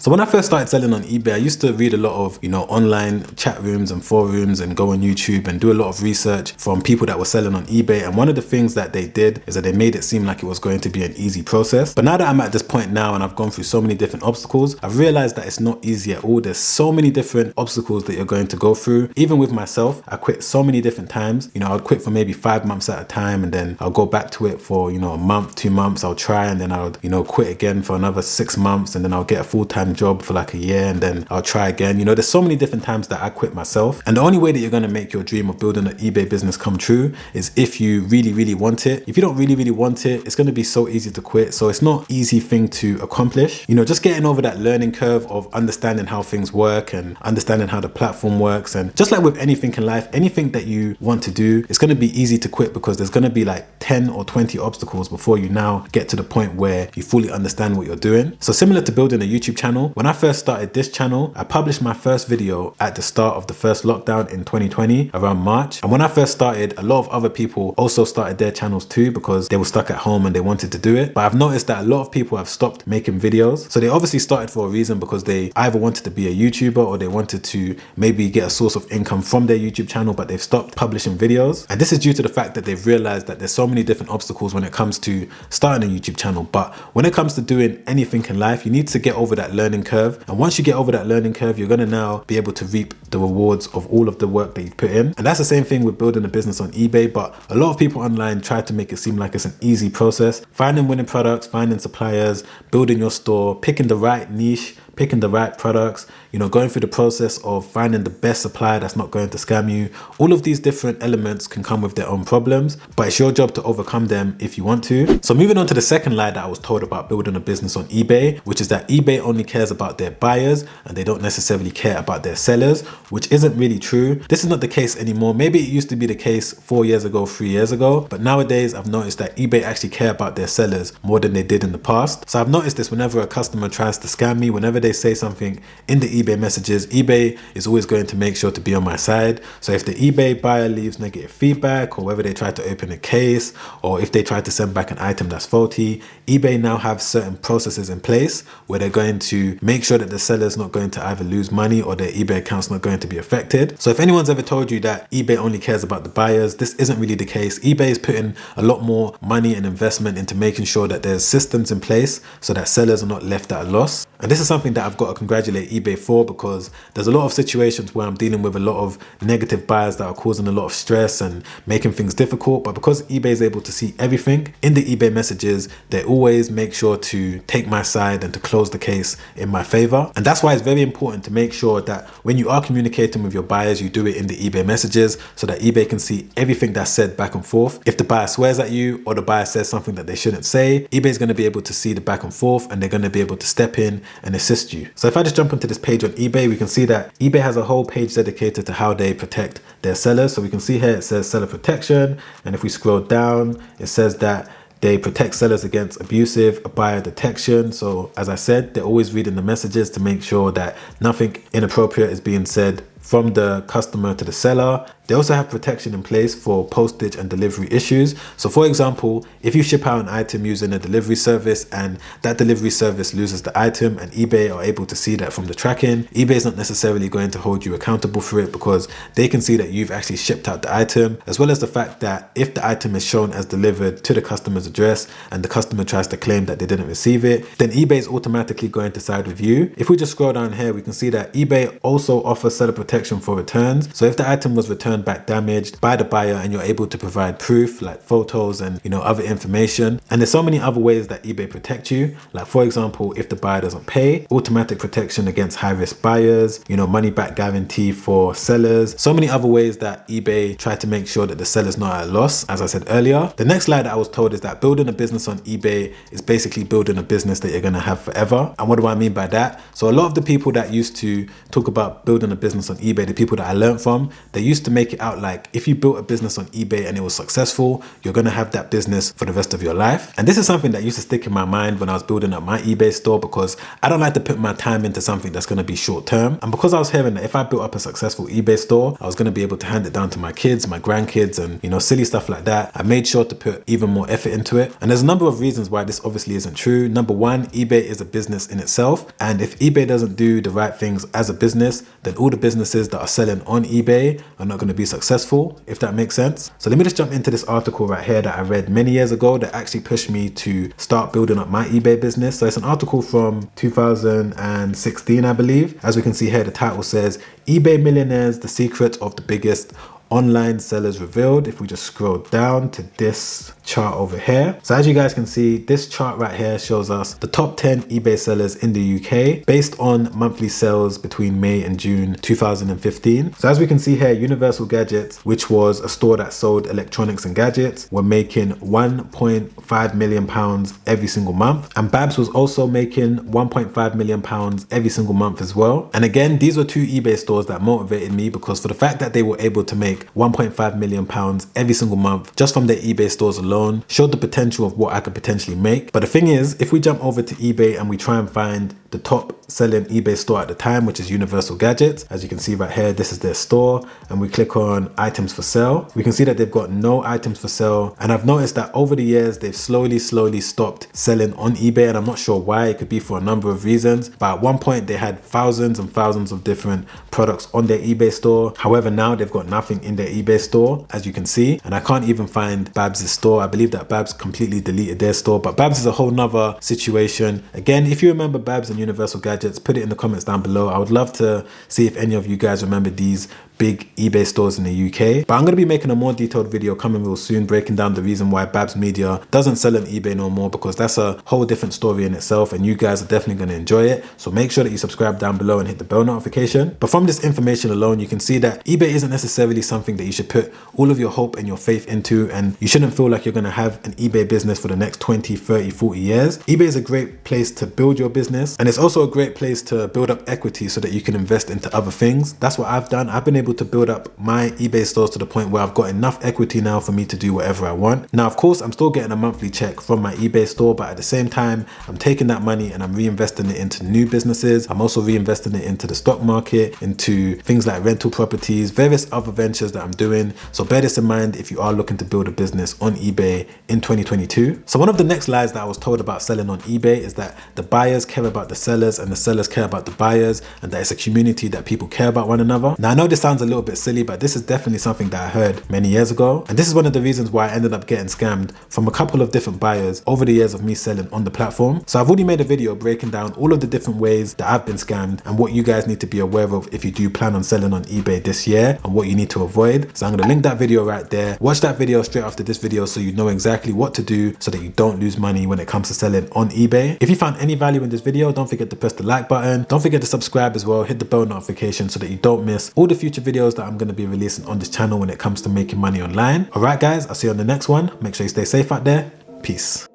So when I first started selling on eBay, I used to read a lot of, online chat rooms and forums and go on YouTube and do a lot of research from people that were selling on eBay. And one of the things that they did is that they made it seem like it was going to be an easy process. But now that I'm at this point now and I've gone through so many different obstacles, I've realized that it's not easy at all. There's so many different obstacles that you're going to go through. Even with myself, I quit so many different times. I'd quit for maybe 5 months at a time, and then I'll go back to it for, a month, 2 months, I'll try, and then I'll, quit again for another 6 months, and then I'll get a full-time job for like a year, and then I'll try again. There's so many different times that I quit myself. And the only way that you're going to make your dream of building an eBay business come true is if you really, really want it. If you don't really, really want it, it's going to be so easy to quit. So it's not an easy thing to accomplish. Just getting over that learning curve of understanding how things work and understanding how the platform works. And just like with anything in life, anything that you want to do, it's going to be easy to quit because there's going to be like 10 or 20 obstacles before you now get to the point where you fully understand what you're doing. So similar to building a YouTube channel, when I first started this channel, I published my first video at the start of the first lockdown in 2020, around March. And when I first started, a lot of other people also started their channels too because they were stuck at home and they wanted to do it. But I've noticed that a lot of people have stopped making videos. So they obviously started for a reason, because they either wanted to be a YouTuber or they wanted to maybe get a source of income from their YouTube channel, but they've stopped publishing videos. And this is due to the fact that they've realized that there's so many different obstacles when it comes to starting a YouTube channel. But when it comes to doing anything in life, you need to get over that learning curve. And once you get over that learning curve, you're going to now be able to reap the rewards of all of the work that you've put in. And that's the same thing with building a business on eBay. But a lot of people online try to make it seem like it's an easy process. Finding winning products, finding suppliers, building your store, picking the right niche, picking the right products, going through the process of finding the best supplier that's not going to scam you. All of these different elements can come with their own problems, but it's your job to overcome them if you want to. So moving on to the second lie that I was told about building a business on eBay, which is that eBay only cares about their buyers and they don't necessarily care about their sellers, which isn't really true. This is not the case anymore. Maybe it used to be the case 4 years ago, 3 years ago, but nowadays I've noticed that eBay actually care about their sellers more than they did in the past. So I've noticed this whenever a customer tries to scam me, whenever they say something in the eBay messages, eBay is always going to make sure to be on my side. So if the eBay buyer leaves negative feedback, or whether they try to open a case, or if they try to send back an item that's faulty, eBay now have certain processes in place where they're going to make sure that the seller's not going to either lose money or their eBay account's not going to be affected. So if anyone's ever told you that eBay only cares about the buyers, this isn't really the case. eBay is putting a lot more money and investment into making sure that there's systems in place so that sellers are not left at a loss. And this is something that I've got to congratulate eBay for, because there's a lot of situations where I'm dealing with a lot of negative buyers that are causing a lot of stress and making things difficult. But because eBay is able to see everything in the eBay messages, they always make sure to take my side and to close the case in my favor. And that's why it's very important to make sure that when you are communicating with your buyers, you do it in the eBay messages so that eBay can see everything that's said back and forth. If the buyer swears at you or the buyer says something that they shouldn't say, eBay is going to be able to see the back and forth, and they're going to be able to step in and assist you. So if I just jump onto this page on eBay, we can see that eBay has a whole page dedicated to how they protect their sellers. So we can see here it says seller protection, and if we scroll down, it says that they protect sellers against abusive buyer detection. So as I said, they're always reading the messages to make sure that nothing inappropriate is being said from the customer to the seller. They also have protection in place for postage and delivery issues. So for example, if you ship out an item using a delivery service and that delivery service loses the item and eBay are able to see that from the tracking, eBay is not necessarily going to hold you accountable for it because they can see that you've actually shipped out the item, as well as the fact that if the item is shown as delivered to the customer's address and the customer tries to claim that they didn't receive it, then eBay is automatically going to side with you. If we just scroll down here, we can see that eBay also offers seller protection for returns. So if the item was returned back damaged by the buyer and you're able to provide proof like photos and other information, and there's so many other ways that eBay protect you, like for example, if the buyer doesn't pay, automatic protection against high risk buyers, money back guarantee for sellers, so many other ways that eBay try to make sure that the seller's not at a loss. As I said earlier, the next lie that I was told is that building a business on eBay is basically building a business that you're going to have forever. And what do I mean by that? So a lot of the people that used to talk about building a business on eBay, the people that I learned from, they used to make make it out like if you built a business on eBay and it was successful, you're going to have that business for the rest of your life. And this is something that used to stick in my mind when I was building up my eBay store, because I don't like to put my time into something that's going to be short term. And because I was hearing that if I built up a successful eBay store, I was going to be able to hand it down to my kids, my grandkids, and silly stuff like that, I made sure to put even more effort into it. And there's a number of reasons why this obviously isn't true. Number one, eBay is a business in itself. And if eBay doesn't do the right things as a business, then all the businesses that are selling on eBay are not going to be successful, if that makes sense. So let me just jump into this article right here that I read many years ago that actually pushed me to start building up my eBay business. So it's an article from 2016, I believe. As we can see here, the title says, eBay Millionaires, the secret of the biggest online sellers revealed. If we just scroll down to this chart over here. So as you guys can see, this chart right here shows us the top 10 eBay sellers in the UK based on monthly sales between May and June 2015. So as we can see here, Universal Gadgets, which was a store that sold electronics and gadgets, were making £1.5 million every single month. And Babs was also making £1.5 million every single month as well. And again, these were two eBay stores that motivated me, because for the fact that they were able to make £1.5 million every single month just from their eBay stores alone showed the potential of what I could potentially make. But the thing is, if we jump over to eBay and we try and find the top selling eBay store at the time, which is Universal Gadgets, as you can see right here, this is their store, and we click on items for sale, we can see that they've got no items for sale. And I've noticed that over the years they've slowly stopped selling on eBay, and I'm not sure why. It could be for a number of reasons, but at one point they had thousands and thousands of different products on their eBay store. However, now they've got nothing in their eBay store, as you can see, and I can't even find Babs' store. I believe that Babs completely deleted their store, but Babs is a whole nother situation. Again, if you remember Babs and Universal Gadgets, put it in the comments down below. I would love to see if any of you guys remember these big eBay stores in the UK. But I'm going to be making a more detailed video coming real soon, breaking down the reason why Babs Media doesn't sell on eBay no more, because that's a whole different story in itself, and you guys are definitely going to enjoy it. So make sure that you subscribe down below and hit the bell notification. But from this information alone, you can see that eBay isn't necessarily something that you should put all of your hope and your faith into, and you shouldn't feel like you're going to have an eBay business for the next 20, 30, 40 years. eBay is a great place to build your business, and it's also a great place to build up equity so that you can invest into other things. That's what I've done. I've been able to build up my eBay stores to the point where I've got enough equity now for me to do whatever I want. Now, of course, I'm still getting a monthly check from my eBay store, but at the same time, I'm taking that money and I'm reinvesting it into new businesses. I'm also reinvesting it into the stock market, into things like rental properties, various other ventures that I'm doing. So bear this in mind if you are looking to build a business on eBay in 2022. So one of the next lies that I was told about selling on eBay is that the buyers care about the sellers and the sellers care about the buyers, and that it's a community that people care about one another. Now, I know this sounds a little bit silly, but this is definitely something that I heard many years ago. And this is one of the reasons why I ended up getting scammed from a couple of different buyers over the years of me selling on the platform. So I've already made a video breaking down all of the different ways that I've been scammed and what you guys need to be aware of if you do plan on selling on eBay this year, and what you need to avoid. So I'm going to link that video right there. Watch that video straight after this video so you know exactly what to do so that you don't lose money when it comes to selling on eBay. If you found any value in this video, don't forget to press the like button. Don't forget to subscribe as well. Hit the bell notification so that you don't miss all the future videos that I'm going to be releasing on this channel when it comes to making money online. All right, guys, I'll see you on the next one. Make sure you stay safe out there. Peace.